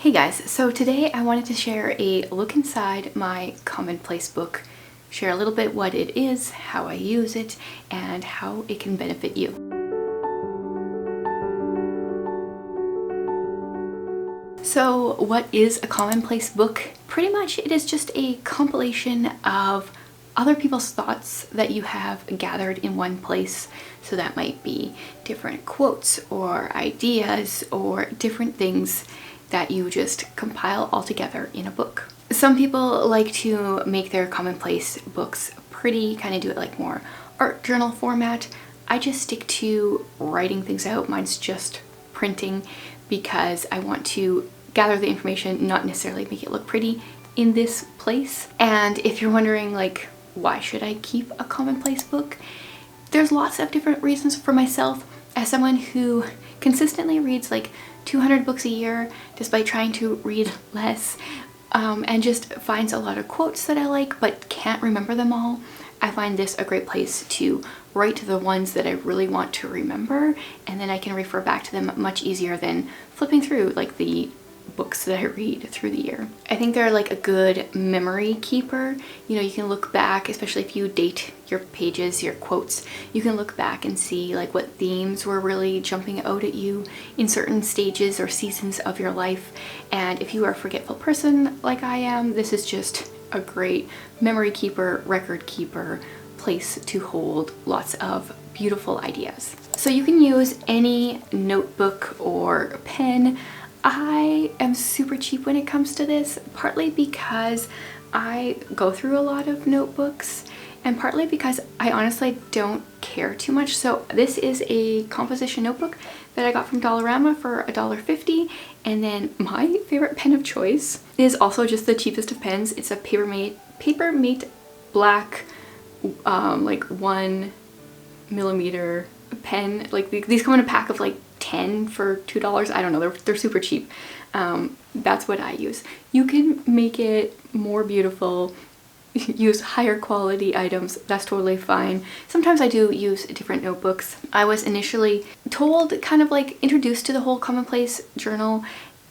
Hey guys, so today I wanted to share a look inside my Commonplace book, share a little bit what it is, how I use it, and how it can benefit you. So what is a Commonplace book? Pretty much it is just a compilation of other people's thoughts that you have gathered in one place. So that might be different quotes or ideas or different things that you just compile all together in a book. Some people like to make their Commonplace books pretty, kind of do it like more art journal format. I just stick to writing things out. Mine's just printing because I want to gather the information, not necessarily make it look pretty in this place. And if you're wondering like, why should I keep a Commonplace book? There's lots of different reasons for myself. As someone who consistently reads like 200 books a year despite trying to read less, and just finds a lot of quotes that I like but can't remember them all, I find this a great place to write the ones that I really want to remember, and then I can refer back to them much easier than flipping through like the books that I read through the year. I think they're like a good memory keeper. You know, you can look back, especially if you date your pages, your quotes, you can look back and see like what themes were really jumping out at you in certain stages or seasons of your life. And if you are a forgetful person like I am, this is just a great memory keeper, record keeper, place to hold lots of beautiful ideas. So you can use any notebook or pen. I am super cheap when it comes to this, partly because I go through a lot of notebooks and partly because I honestly don't care too much. So this is a composition notebook that I got from Dollarama for $1.50, and then my favorite pen of choice is also just the cheapest of pens. It's a Papermate black like 1mm pen. Like these come in a pack of like 10 for $2. I don't know, they're super cheap. That's what I use. You can make it more beautiful, use higher quality items, that's totally fine. Sometimes I do use different notebooks. I was initially told, kind of like introduced to the whole Commonplace journal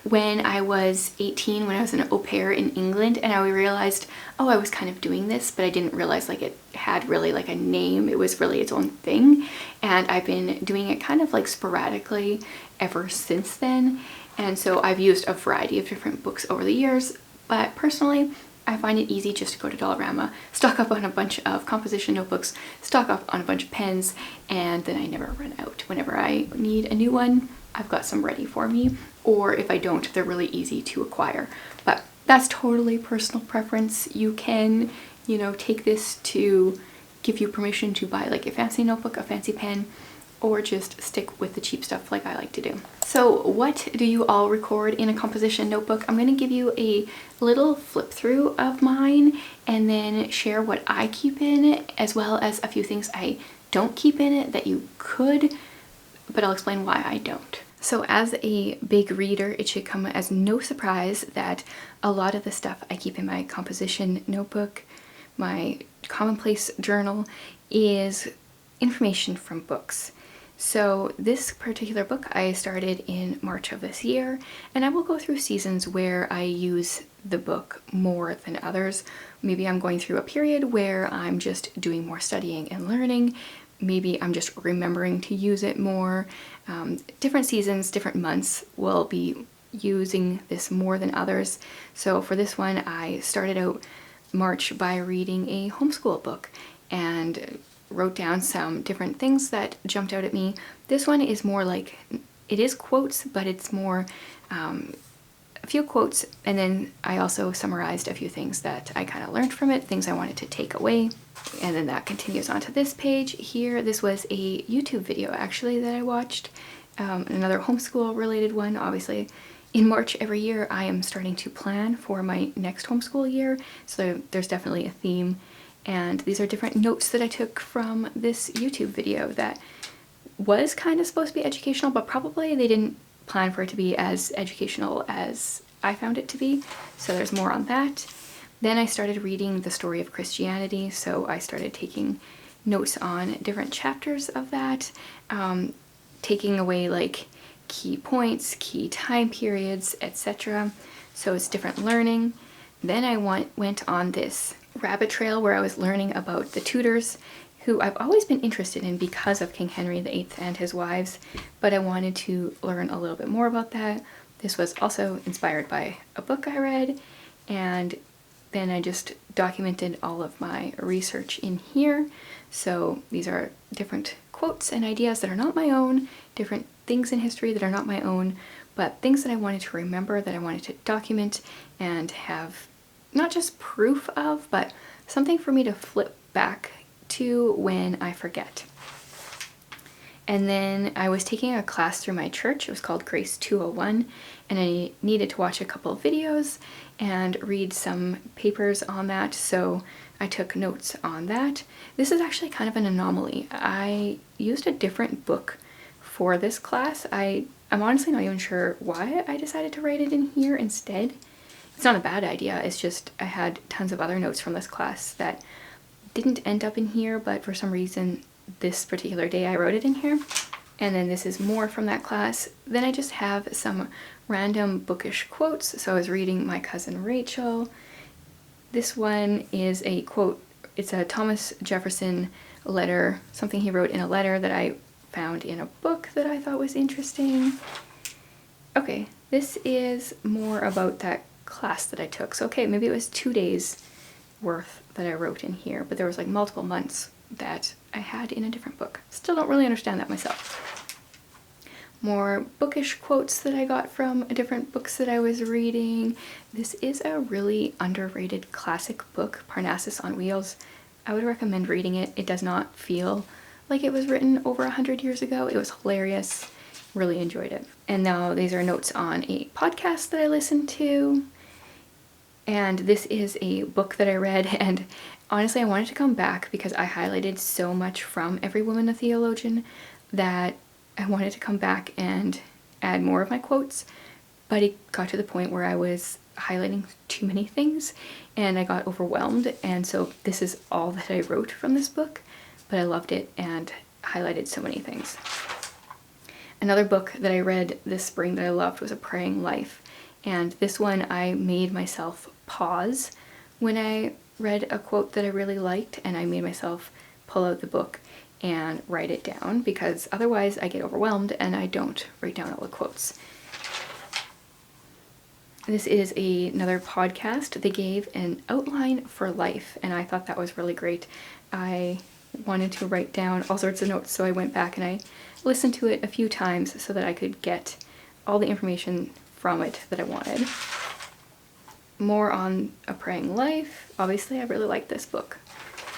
when I was 18, when I was an au pair in England, and I realized, oh, I was kind of doing this, but I didn't realize like it had really like a name. It was really its own thing, and I've been doing it kind of like sporadically ever since then. And so I've used a variety of different books over the years, but personally I find it easy just to go to Dollarama, stock up on a bunch of composition notebooks, stock up on a bunch of pens, and then I never run out. Whenever I need a new one, I've got some ready for me, or if I don't, they're really easy to acquire. But that's totally personal preference. You can, you know, take this to give you permission to buy like a fancy notebook, a fancy pen, or just stick with the cheap stuff like I like to do. So what do you all record in a composition notebook? I'm going to give you a little flip through of mine and then share what I keep in it, as well as a few things I don't keep in it that you could, but I'll explain why I don't. So as a big reader, it should come as no surprise that a lot of the stuff I keep in my composition notebook, my Commonplace journal, is information from books. So this particular book I started in March of this year, and I will go through seasons where I use the book more than others. Maybe I'm going through a period where I'm just doing more studying and learning. Maybe I'm just remembering to use it more. Different seasons, different months will be using this more than others. So for this one, I started out March by reading a homeschool book and wrote down some different things that jumped out at me. This one is more like, it is quotes, but it's more a few quotes, and then I also summarized a few things that I kind of learned from it, things I wanted to take away. And then that continues onto this page here. This was a YouTube video actually that I watched, another homeschool related one. Obviously in March every year I am starting to plan for my next homeschool year, so there's definitely a theme. And these are different notes that I took from this YouTube video that was kind of supposed to be educational, but probably they didn't plan for it to be as educational as I found it to be. So there's more on that. Then I started reading the story of Christianity, so I started taking notes on different chapters of that, taking away like key points, key time periods, etc. So it's different learning. Then I went on this rabbit trail where I was learning about the Tudors, who I've always been interested in because of King Henry VIII and his wives, but I wanted to learn a little bit more about that. This was also inspired by a book I read, and then I just documented all of my research in here. So these are different quotes and ideas that are not my own, different things in history that are not my own, but things that I wanted to remember, that I wanted to document and have not just proof of, but something for me to flip back to when I forget. And then I was taking a class through my church. It was called Grace 201, and I needed to watch a couple of videos and read some papers on that, so I took notes on that. This is actually kind of an anomaly. I used a different book for this class. I'm honestly not even sure why I decided to write it in here instead. It's not a bad idea, it's just I had tons of other notes from this class that didn't end up in here, but for some reason this particular day I wrote it in here. And then this is more from that class. Then I just have some random bookish quotes. So I was reading My Cousin Rachel. This one is a quote. It's a Thomas Jefferson letter, something he wrote in a letter that I found in a book that I thought was interesting. Okay, this is more about that class that I took. So okay, maybe it was 2 days worth that I wrote in here, but there was like multiple months that I had in a different book. Still don't really understand that myself. More bookish quotes that I got from different books that I was reading. This is a really underrated classic book, Parnassus on Wheels. I would recommend reading it. It does not feel like it was written over 100 years ago. It was hilarious. Really enjoyed it. And now these are notes on a podcast that I listened to. And this is a book that I read, and honestly I wanted to come back because I highlighted so much from Every Woman a Theologian that I wanted to come back and add more of my quotes, but it got to the point where I was highlighting too many things and I got overwhelmed, and so this is all that I wrote from this book, but I loved it and highlighted so many things. Another book that I read this spring that I loved was A Praying Life, and this one I made myself pause when I read a quote that I really liked, and I made myself pull out the book and write it down because otherwise I get overwhelmed and I don't write down all the quotes. This is another podcast. They gave an outline for life, and I thought that was really great. I wanted to write down all sorts of notes, so I went back and I listened to it a few times so that I could get all the information from it that I wanted. More on A Praying Life. Obviously, I really like this book.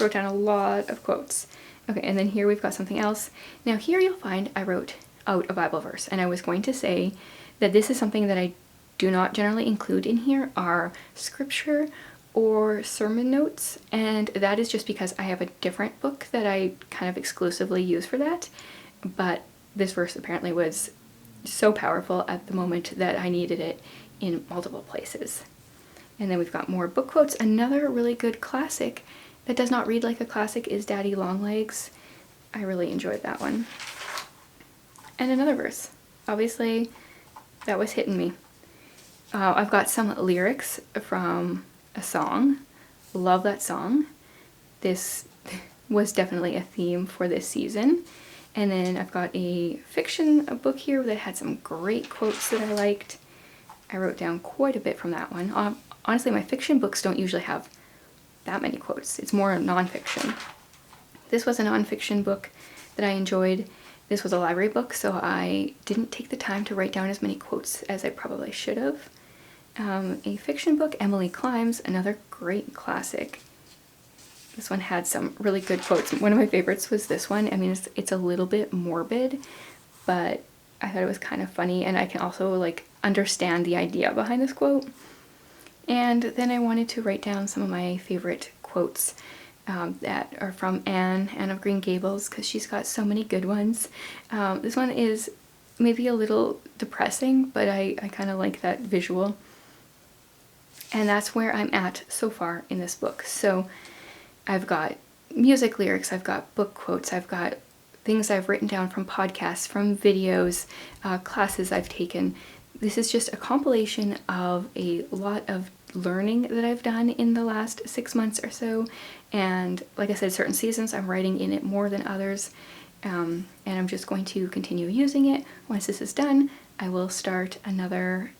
Wrote down a lot of quotes. Okay, and then here we've got something else. Now here you'll find I wrote out a Bible verse, and I was going to say that this is something that I do not generally include in here are scripture or sermon notes, and that is just because I have a different book that I kind of exclusively use for that, but this verse apparently was so powerful at the moment that I needed it in multiple places. And then we've got more book quotes. Another really good classic that does not read like a classic is Daddy Longlegs. I really enjoyed that one. And another verse. Obviously, that was hitting me. I've got some lyrics from a song. Love that song. This was definitely a theme for this season. And then I've got a fiction book here that had some great quotes that I liked. I wrote down quite a bit from that one. Honestly, my fiction books don't usually have that many quotes. It's more nonfiction. This was a nonfiction book that I enjoyed. This was a library book, so I didn't take the time to write down as many quotes as I probably should have. A fiction book, Emily Climbs, another great classic. This one had some really good quotes. One of my favorites was this one. I mean, it's a little bit morbid, but I thought it was kind of funny, and I can also like understand the idea behind this quote. And then I wanted to write down some of my favorite quotes that are from Anne of Green Gables, because she's got so many good ones. This one is maybe a little depressing, but I kind of like that visual. And that's where I'm at so far in this book. So I've got music lyrics, I've got book quotes, I've got things I've written down from podcasts, from videos, classes I've taken. This is just a compilation of a lot of learning that I've done in the last 6 months or so. And like I said, certain seasons I'm writing in it more than others. And I'm just going to continue using it. Once this is done, I will start another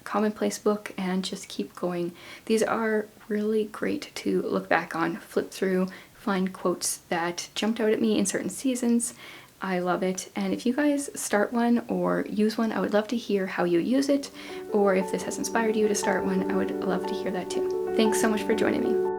commonplace book and just keep going. These are really great to look back on, flip through, find quotes that jumped out at me in certain seasons. I love it. And if you guys start one or use one, I would love to hear how you use it, or if this has inspired you to start one, I would love to hear that too. Thanks so much for joining me.